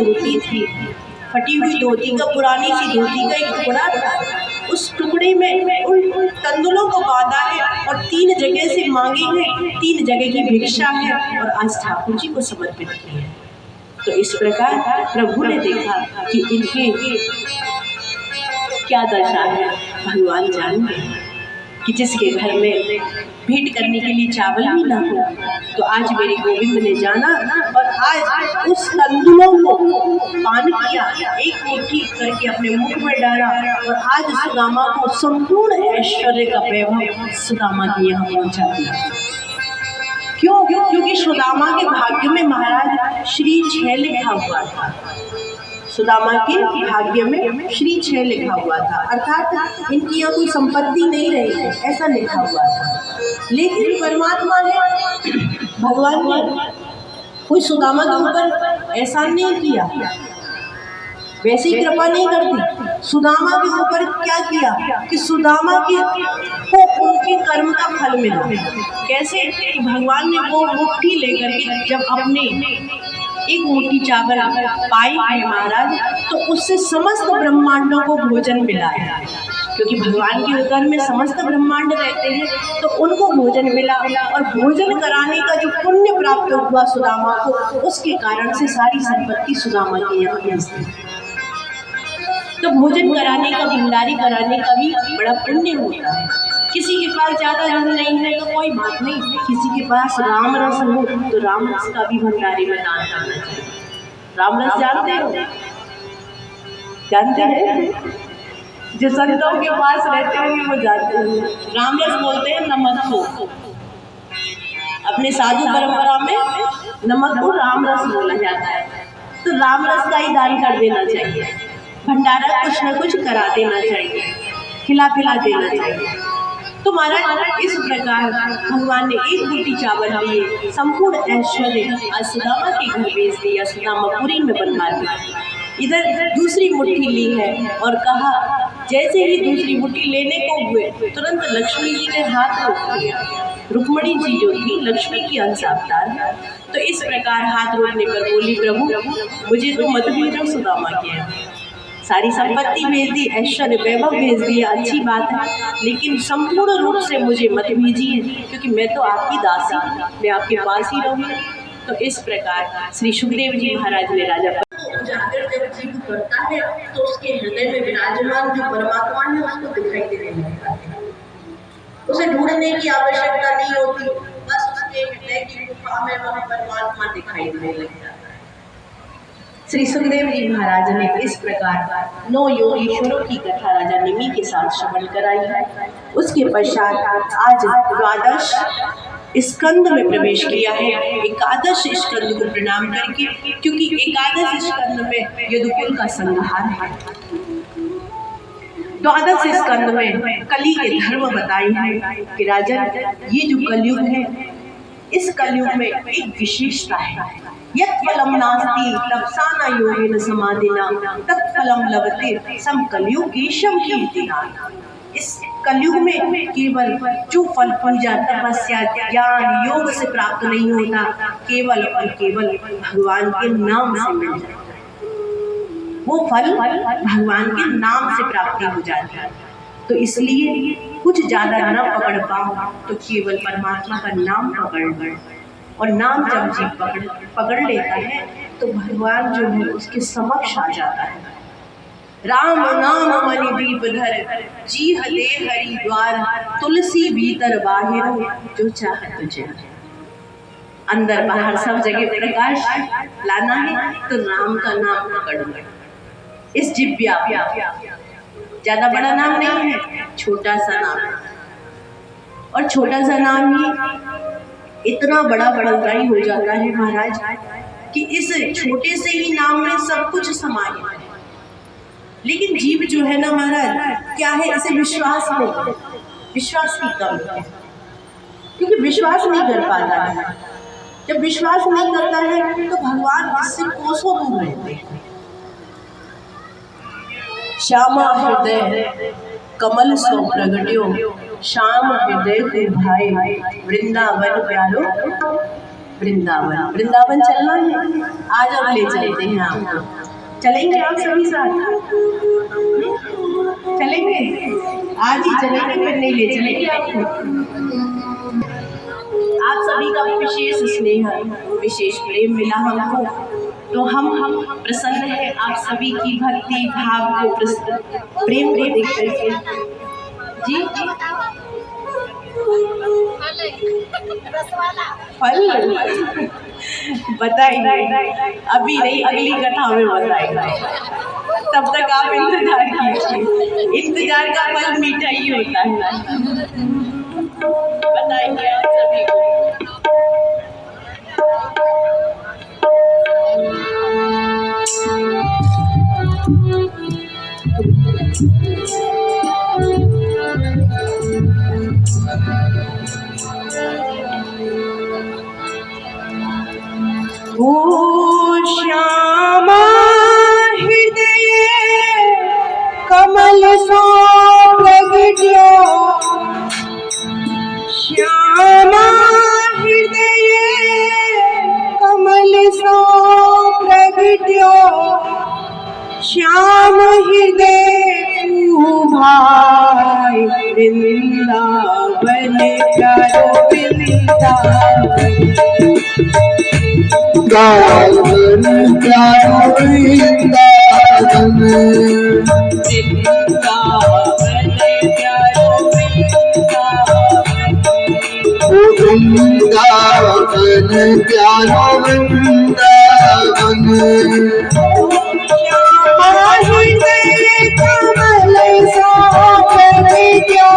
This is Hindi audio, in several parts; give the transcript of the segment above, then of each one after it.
धोती थी, फटी हुई धोती का, पुरानी सी धोती का एक टुकड़ा था। उस टुकड़े में उन तंदुलों को बांधा है और 3 जगह से मांगे हैं, 3 जगह की भिक्षा है और आज ठाकुर जी को समर्पित की है। तो इस प्रकार प्रभु ने देखा कि इनके क्या दशा है, भगवान जानते हैं कि जिसके घर में भेंट करने के लिए चावल भी ना हो, तो आज मेरे गोविंद ने जाना और आज उस तंदुलों को पान किया, एक मुट्ठी करके अपने मुख में डाला और आज सुदामा को संपूर्ण ऐश्वर्य का वैभव सुदामा के यहाँ पहुंचा दिया। क्यों? क्योंकि सुदामा के भाग्य में महाराज श्री 6 लिखा हुआ था। सुदामा के भाग्य में श्री 6 लिखा हुआ था, अर्थात इनकी यहाँ कोई संपत्ति नहीं रही है, ऐसा लिखा हुआ था। लेकिन परमात्मा ने, भगवान ने कोई सुदामा के ऊपर एहसान नहीं किया, वैसे ही कृपा नहीं करती। सुदामा के ऊपर क्या किया कि सुदामा को उनके कर्म का फल मिला। कैसे? कि भगवान ने वो मुट्ठी लेकर के जब अपने एक मुट्ठी चावल पाए हैं महाराज, तो उससे समस्त ब्रह्मांडों को भोजन मिला है। क्योंकि भगवान के उदर में समस्त ब्रह्मांड रहते हैं, तो उनको भोजन मिला और भोजन कराने का जो पुण्य प्राप्त हुआ सुदामा को, उसके कारण से सारी संपत्ति सुदामा के यहाँ भेजती। तो भोजन कराने का, भंडारी कराने का भी बड़ा पुण्य होता है। किसी के पास ज्यादा धन नहीं है तो कोई बात नहीं, किसी के पास राम रस हो तो राम रस का भी भंडारी में दान करना चाहिए। राम रस जानते हो? जानते हैं? जो संतों के पास रहते होंगे वो जानते हैं। राम रस बोलते हैं नमक को। अपने साधु परंपरा में नमक को राम रस बोला जाता है। तो राम रस का ही दान कर देना चाहिए, भंडारा कुछ न कुछ करा देना चाहिए, खिला पिला देना चाहिए। तो महाराज इस प्रकार भगवान ने एक मुट्ठी चावल लिए, संपूर्ण ऐश्वर्य सुदामा के घर भेज दिया, सुदामापुरी में बनवा दिया। इधर दूसरी मुट्ठी ली है और कहा, जैसे ही दूसरी मुट्ठी लेने को हुए तुरंत लक्ष्मी जी ने हाथ रोक दिया। रुक्मणी जी जो थी लक्ष्मी की अंश अवतार है, तो इस प्रकार हाथ रोकने पर बोली, प्रभु मुझे तो मत भेजो सुदामा के यहाँ। सारी संपत्ति भेज दी, ऐश्वर्य वैभव भेज दिया, अच्छी बात है, लेकिन संपूर्ण रूप से मुझे मत भेजिए, क्योंकि मैं तो आपकी दासी, मैं आपके पास ही रहूँगी। तो इस प्रकार श्री सुखदेव जी महाराज ने राजा उजागर जब जीव करता है तो उसके हृदय में विराजमान जो परमात्मा है उसको दिखाई देने लगता है। उसे ढूंढने की आवश्यकता नहीं होती, बस उसके हृदय की गुफा में वह परमात्मा दिखाई देने लगता है। श्री सुखदेव जी महाराज ने इस प्रकार 9 योगीश्वरों की कथा राजा निमि के साथ श्रवण कराई है। उसके पश्चात आज 12 स्कंद में प्रवेश किया है। 11 स्कंद को प्रणाम करके, क्योंकि 11 स्कंद में यदुकुल का संहार है। 12 स्कंद में कली के धर्म बताए हैं कि राजा ये जो कलयुग है, इस कलयुग में एक विशेषता है। यत्फलम नास्ति तपसाना योगेन समाधिना तत्फलम लभते सम कलयुगेशम कीर्तिना। इस कलयुग में केवल जो फल पूजा तपस्या ज्ञान योग से प्राप्त नहीं होता, केवल और केवल भगवान के नाम से मिल जाता है। वो फल भगवान के नाम से प्राप्ति हो जाती है। तो इसलिए कुछ ज्यादा न पकड़ पाओ तो केवल परमात्मा का नाम पकड़ लो, और नाम जब जीव पकड़ लेता है तो भगवान जो है उसके समक्ष आ जाता है। राम नाम मणि दीप धर जी हले हरि द्वार, तुलसी भीतर बाहिर जो चाह तुझे। अंदर बाहर सब जगह प्रकाश लाना है तो राम का नाम पकड़ लो। इस जिव्या ज्यादा बड़ा नाम नहीं है, छोटा सा नाम, और छोटा सा नाम ही इतना बड़ा बड़ाई हो जाता है महाराज कि इस छोटे से ही नाम में सब कुछ समाया है। लेकिन जीव जो है ना महाराज, क्या है, इसे विश्वास नहीं, विश्वास की कमी है, क्योंकि विश्वास नहीं कर पाता है। जब विश्वास नहीं करता है तो भगवान इससे कोसों दूर रहते हैं। श्यामा हृदय कमल सो प्रगट्यो, श्याम हृदय को भाई वृंदावन प्यारो वृंदावन। वृंदावन चलना है, आज हम ले चलते हैं आपको। चलेंगे आप सभी साथ? चलेंगे? आज ही चलेंगे, फिर नहीं ले चलेंगे आपको। आप सभी का विशेष स्नेह, विशेष प्रेम मिला हमको, तो हम प्रसन्न है आप सभी की भक्ति भाव को, प्रेम को देख करके। जी फल बताएंगे, अभी नहीं, अगली कथा में बताएंगे। तब तक आप इंतजार कीजिए, इंतजार का फल मीठा ही होता है। बताएंगे आप सभी को। ओ श्यामा हृदय कमल सो प्रगट्यो, श्यामा हृदय कमल सो प्रगट्यो, श्याम हृदय भाई वृंदावन प्यारो वृंदावन, गावन प्यारो वृंदावन, वृंदावन प्यारो वृंदावन, वृंदावन प्यारो वृंदावन, श्यामा हृदय कमल सो प्रगट्यो,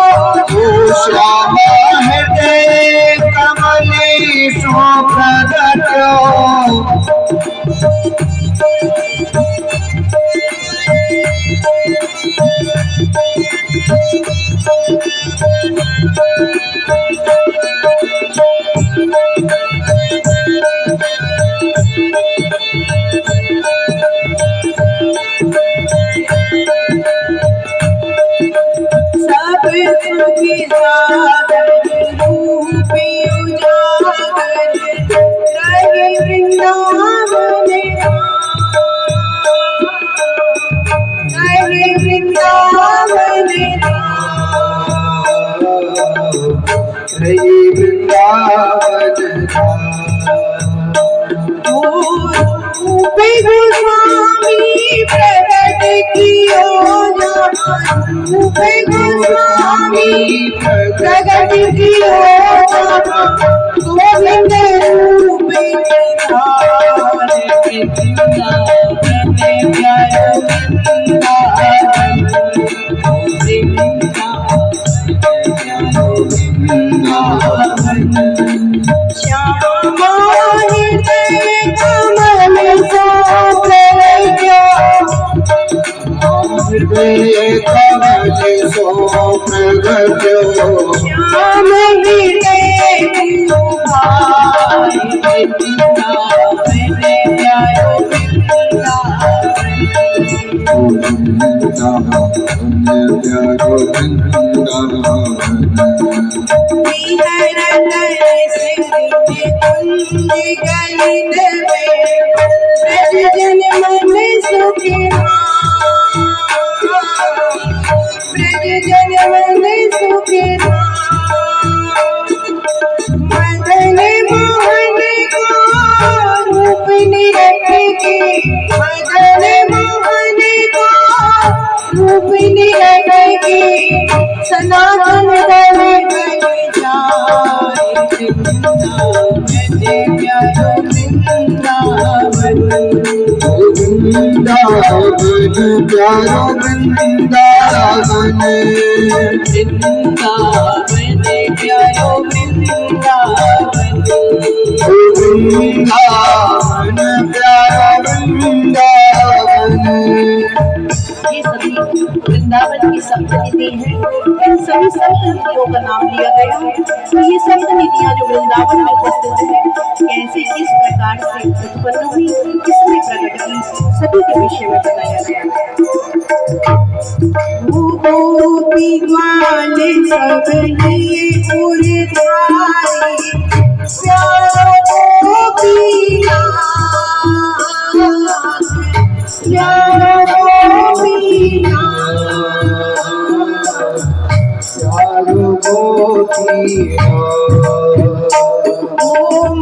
प्रगट कियो गोविंद रूप निधान, वृंदावन प्यारो वृंदावन, वृंदावन श्यामा हृदय कमल सो प्रगट्यो, हृदय कमल सो प्रगट्यो, श्याम हृदय भाई वृंदावन प्यारो वृंदावन, वृंदावन प्यारो वृंदावन, विहरन सिंह कुंज गलित में, ब्रज जन मन सुखी, ब्रज जन मन सुखी, मदन मोहन को रूप निरखे, मदन मोहन को रूप निरखे, सनातन धर्म बन जाए, वृंदावन प्यारो वृंदावन, वृंदावन प्यारो वृंदावन, वृंदावन प्यारो वृंदावन, वृंदावन प्यारो वृंदावन। ये सभी वृंदावन की सप्तनिधि हैं। इन सभी सप्तनिधियों का नाम लिया गया है। तो ये सप्तनिधियां जो वृंदावन में उपस्थित है, कैसे किस प्रकार से उत्पन्न हुई, किसने प्रकट की, सभी के विषय में बताया गया है। गोपी ग्वाल सब लिए उर धारी, प्यारो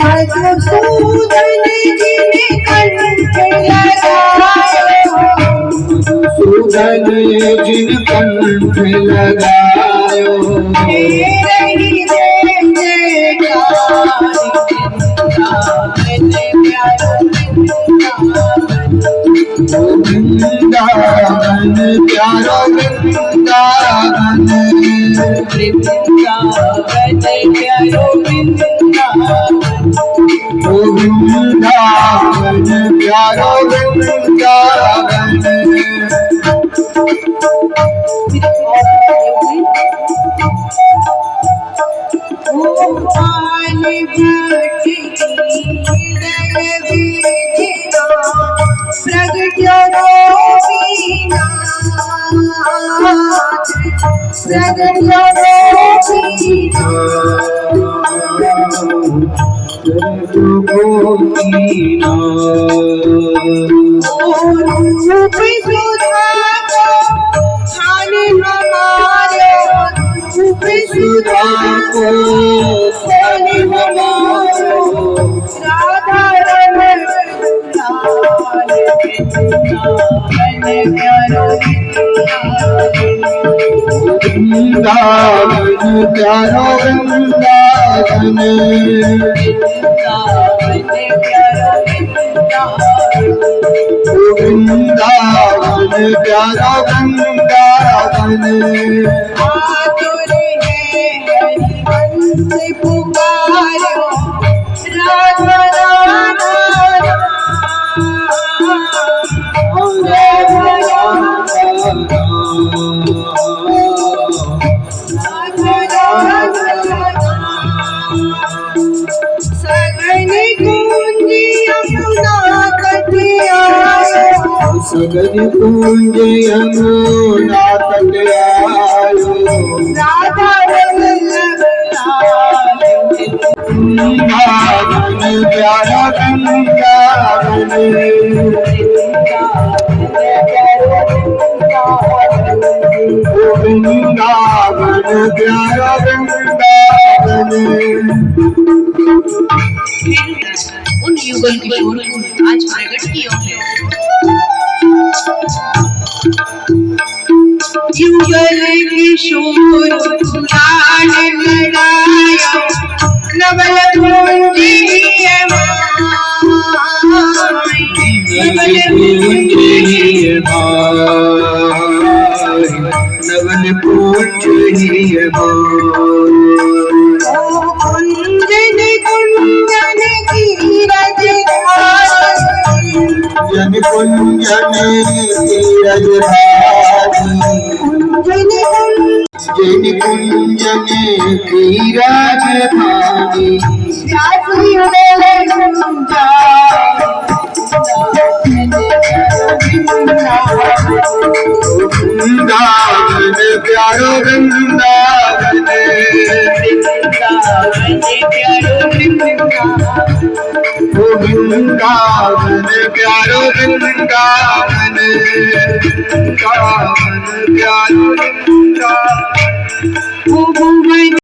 मधुसूदन जिने कंठ लगायो, मधुसूदन जिन कंठ लगायो, रही जय जयकार वृंदावन प्यारो वृंदावन, वृंदावन प्यारो वृंदावन, वृंदावन प्यारो वृंदावन। सुधा को सन हमारो, राधा रमण लाल प्यारो वृंदावन प्यारो वृंदावन, वृंदावन प्यारो वृंदावन। पुकारो राधा राधा सगन कुंज यमुना तट आयो, सगन कुंज यमुना तट आयो, राधा वृंदावन प्यारा वृंदावन, वृंदावन प्यारा वृंदावन। उन युगल किशोर आज प्रकट किया है। युगल किशोर लाड लड़ायो, नवल कुंजिय माय, नवल कुंजिय माय, नवल कुंजिय माय। कुंजन कुंजन की रजधारी, जन कुंजन की रजधारी, जन कुंजन की राजधानी, वृंदावन प्यारो वृंदावन, वृंदावन प्यारो वृंदावन, वृंदावन प्यारो वृंदावन।